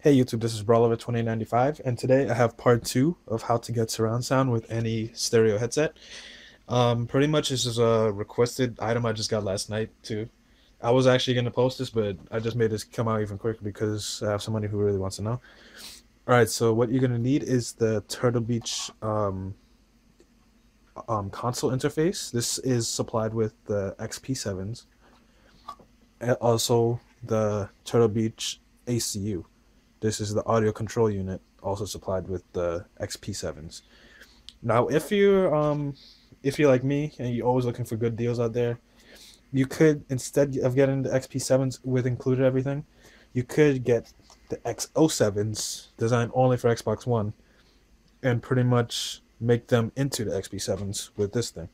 Hey YouTube, this is Brawler2095, and today I have part 2 of how to get surround sound with any stereo headset. Pretty much this is a requested item I just got last night too. I was actually going to post this, but I just made this come out even quicker because I have somebody who really wants to know. Alright, so what you're going to need is the Turtle Beach console interface. This is supplied with the XP7s, and also the Turtle Beach ACU. This is the audio control unit, also supplied with the XP7s. Now, if you're like me and you're always looking for good deals out there, you could, instead of getting the XP7s with included everything, you could get the X07s designed only for Xbox One and pretty much make them into the XP7s with this thing.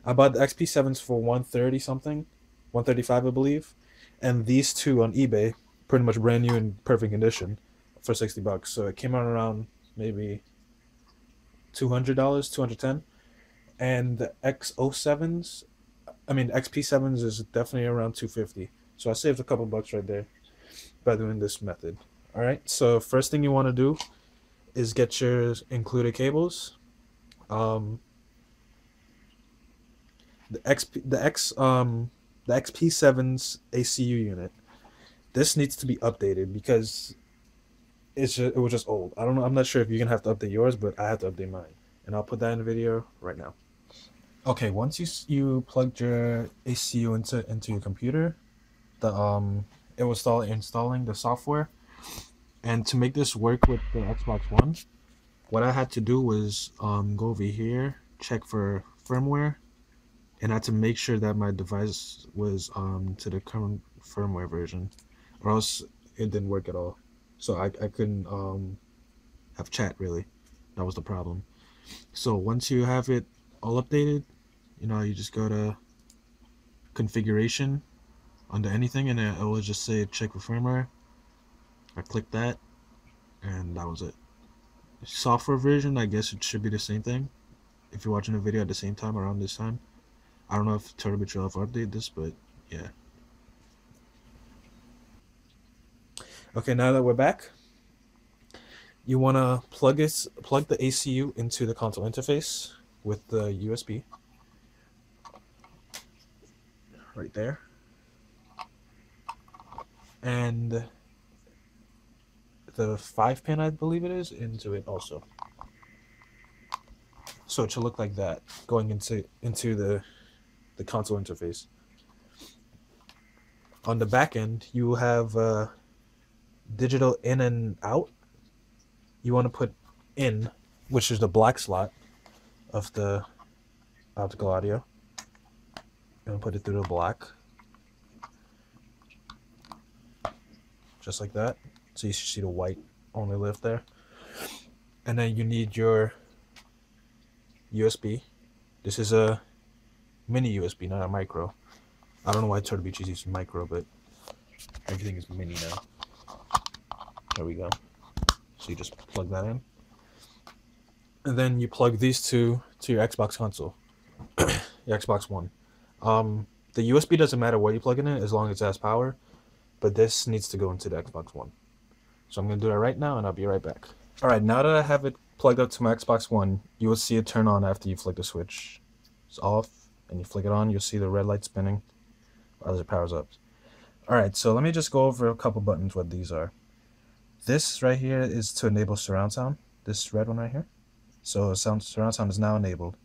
I bought the XP7s for 130 something, 135 I believe, and these two on eBay, pretty much brand new in perfect condition, for $60. So it came out around maybe $200, 210. And the X07s, I mean XP7s is definitely around 250. So I saved a couple bucks right there by doing this method. All right. So first thing you want to do is get your included cables. Um, the XP7's ACU unit. This needs to be updated because it was just old. I don't know. I'm not sure if you're gonna have to update yours, but I have to update mine, and I'll put that in the video right now. Okay, once you plugged your ACU into your computer, the it will start installing the software. And to make this work with the Xbox One, what I had to do was go over here, check for firmware, and I had to make sure that my device was to the current firmware version, or else it didn't work at all. So I couldn't have chat really. That was the problem. So once you have it all updated, you just go to configuration under anything, and it will just say check for firmware. I clicked that, and that was it. Software version, I guess it should be the same thing if you're watching a video at the same time around this time. I don't know if Turtle Beach will ever update this, but yeah. Okay, now that we're back, you want to plug the ACU into the console interface with the USB right there, and the 5-pin, I believe it is, into it also. So it should look like that going into the console interface. On the back end, you have digital in and out. You want to put in, which is the black slot of the optical audio. You want to put it through the black, just like that. So you should see the white only lift there. And then you need your USB. This is a mini USB, not a micro. I don't know why Turtle Beach is using micro, but everything is mini now. There we go. So you just plug that in. And then you plug these two to your Xbox console, your Xbox One. The USB doesn't matter what you plug it in as long as it has power, but this needs to go into the Xbox One. So I'm going to do that right now, and I'll be right back. Alright, now that I have it plugged up to my Xbox One, you will see it turn on after you flick the switch. It's off, and you flick it on, you'll see the red light spinning as it powers up. Alright, so let me just go over a couple buttons, what these are. This right here is to enable surround sound, this red one right here. So surround sound is now enabled.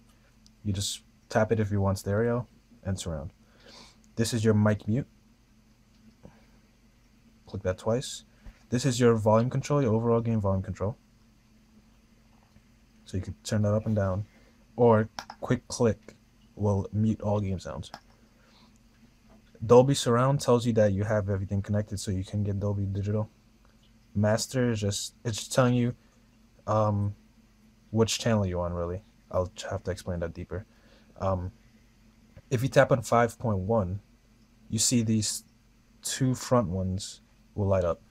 You just tap it if you want stereo and surround. This is your mic mute. Click that twice. This is your volume control, your overall game volume control. So you can turn that up and down. Or quick click will mute all game sounds. Dolby Surround tells you that you have everything connected, so you can get Dolby Digital. Master is it's telling you which channel you're on, really. I'll have to explain that deeper. If you tap on 5.1, you see these two front ones will light up.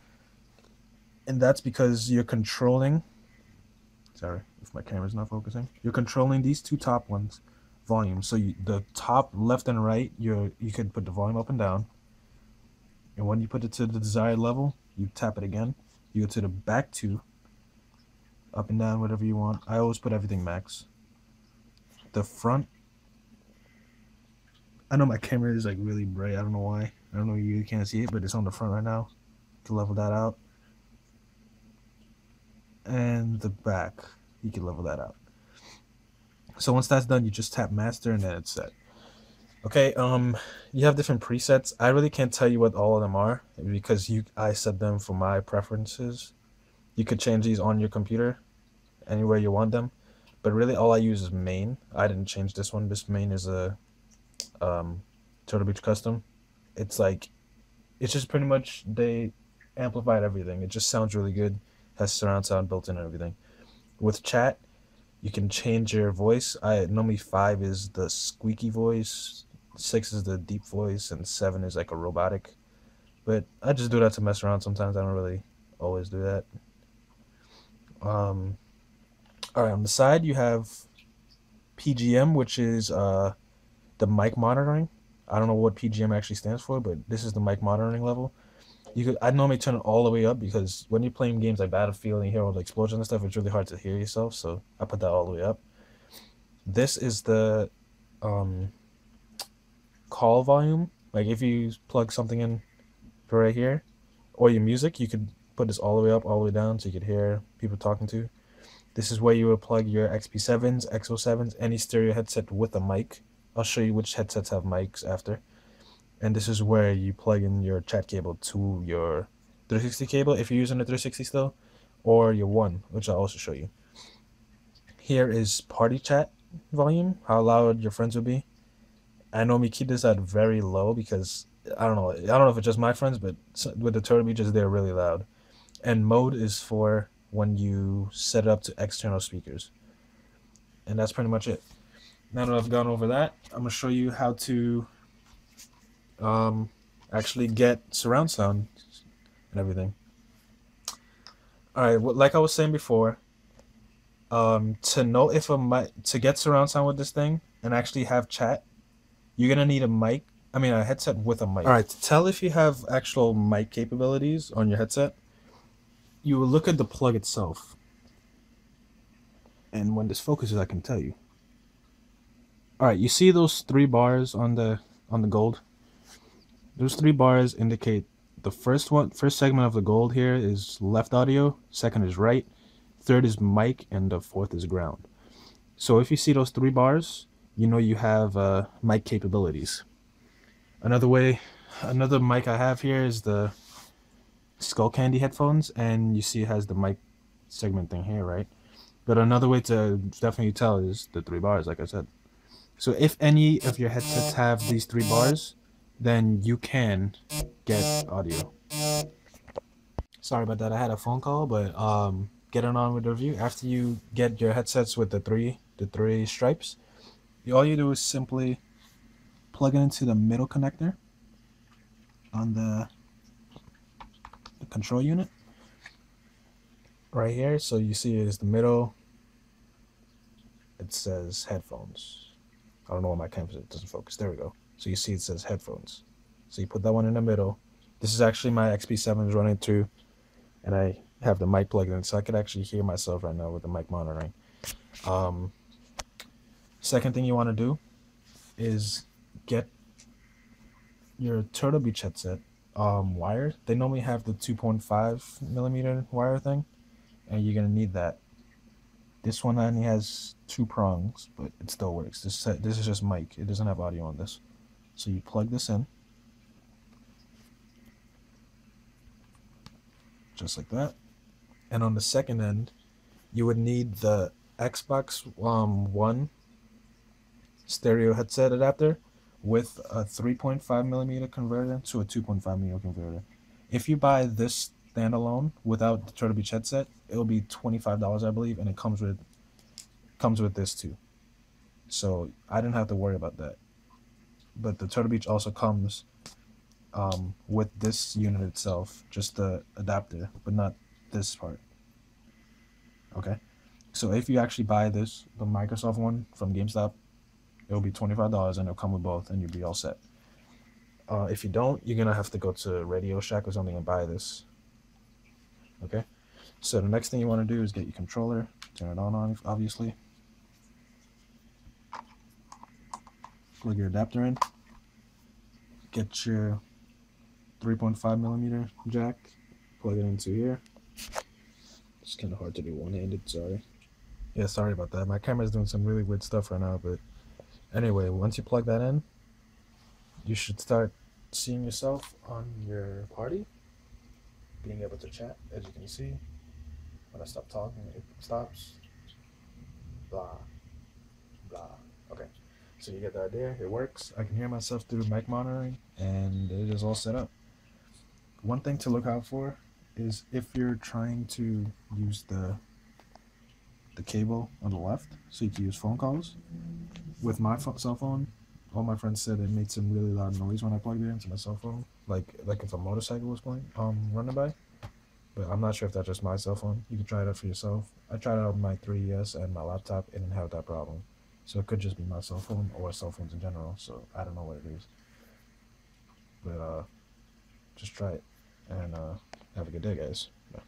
And that's because you're controlling, sorry if my camera's not focusing, you're controlling these two top ones volume. So the top left and right, you can put the volume up and down, and when you put it to the desired level, you tap it again. You go to the back two, up and down, whatever you want. I always put everything max. The front, I know my camera is like really bright. I don't know why. I don't know, you can't see it, but it's on the front right now. To level that out. And the back, you can level that out. So once that's done, you just tap master and then it's set. Okay, you have different presets. I really can't tell you what all of them are because I set them for my preferences. You could change these on your computer anywhere you want them, but really all I use is main. I didn't change this one. This main is a Turtle Beach custom. It's just pretty much they amplified everything. It just sounds really good. Has surround sound built in and everything. With chat, you can change your voice. Normally 5 is the squeaky voice, 6 is the deep voice, and 7 is like a robotic. But I just do that to mess around sometimes. I don't really always do that. Alright, on the side you have PGM, which is the mic monitoring. I don't know what PGM actually stands for, but this is the mic monitoring level. I normally turn it all the way up because when you're playing games like Battlefield and you hear all the explosions and stuff, it's really hard to hear yourself, so I put that all the way up. This is the call volume. Like if you plug something in for right here, or your music, you could put this all the way up, all the way down, so you could hear people talking to. This is where you would plug your XP7s, XO7s, any stereo headset with a mic. I'll show you which headsets have mics after. And this is where you plug in your chat cable to your 360 cable, if you're using a 360 still, or your one, which I'll also show you. Here is party chat volume, how loud your friends will be. I normally keep this at very low because I don't know if it's just my friends, but with the Turtle Beaches, they're really loud. And mode is for when you set it up to external speakers. And that's pretty much it. Now that I've gone over that, I'm going to show you how to actually get surround sound and everything. Alright, like I was saying before, to know if to get surround sound with this thing and actually have chat, you're going to need a headset with a mic. Alright, to tell if you have actual mic capabilities on your headset, you will look at the plug itself. And when this focuses, I can tell you. Alright, you see those 3 bars on the gold? Those 3 bars indicate the first segment of the gold here is left audio, second is right, third is mic, and the fourth is ground. So if you see those 3 bars, you know you have mic capabilities. Another mic I have here is the Skull Candy headphones, and you see it has the mic segment thing here, right? But another way to definitely tell is the 3 bars, like I said. So if any of your headsets have these 3 bars, then you can get audio. Sorry about that, I had a phone call, but getting on with the review. After you get your headsets with the three stripes, all you do is simply plug it into the middle connector on the control unit right here. So you see it is the middle. It says headphones. I don't know why my camera doesn't focus. There we go. So you see it says headphones. So you put that one in the middle. This is actually my XP7s running through, and I have the mic plugged in, so I could actually hear myself right now with the mic monitoring. Second thing you want to do is get your Turtle Beach headset wired. They normally have the 2.5 millimeter wire thing, and you're gonna need that. This one only has 2 prongs, but it still works. This is just mic. It doesn't have audio on this. So you plug this in, just like that. And on the second end, you would need the Xbox One stereo headset adapter with a 3.5 millimeter converter to a 2.5 millimeter converter. If you buy this standalone without the Turtle Beach headset, it'll be $25, I believe, and it comes with this too. So I didn't have to worry about that. But the Turtle Beach also comes with this unit itself, just the adapter, but not this part. Okay, so if you actually buy the Microsoft one from GameStop, it'll be $25 and it'll come with both, and you'll be all set. If you don't, you're gonna have to go to Radio Shack or something and buy this. Okay, so the next thing you want to do is get your controller, turn it on obviously, plug your adapter in, get your 3.5 millimeter jack, plug it into here. It's kind of hard to do one-handed, sorry. Yeah, sorry about that. My camera's doing some really weird stuff right now, but anyway, once you plug that in, you should start seeing yourself on your party, being able to chat. As you can see, when I stop talking, it stops. Blah, blah. Okay, so you get the idea. It works. I can hear myself through mic monitoring, and it is all set up. One thing to look out for is if you're trying to use the cable on the left, so you can use phone calls. With my cell phone, all my friends said it made some really loud noise when I plugged it into my cell phone, like if a motorcycle was running by. But I'm not sure if that's just my cell phone. You can try it out for yourself. I tried it out on my 3DS and my laptop. It didn't have that problem. So it could just be my cell phone or cell phones in general. So I don't know what it is. But just try it and have a good day, guys. Bye.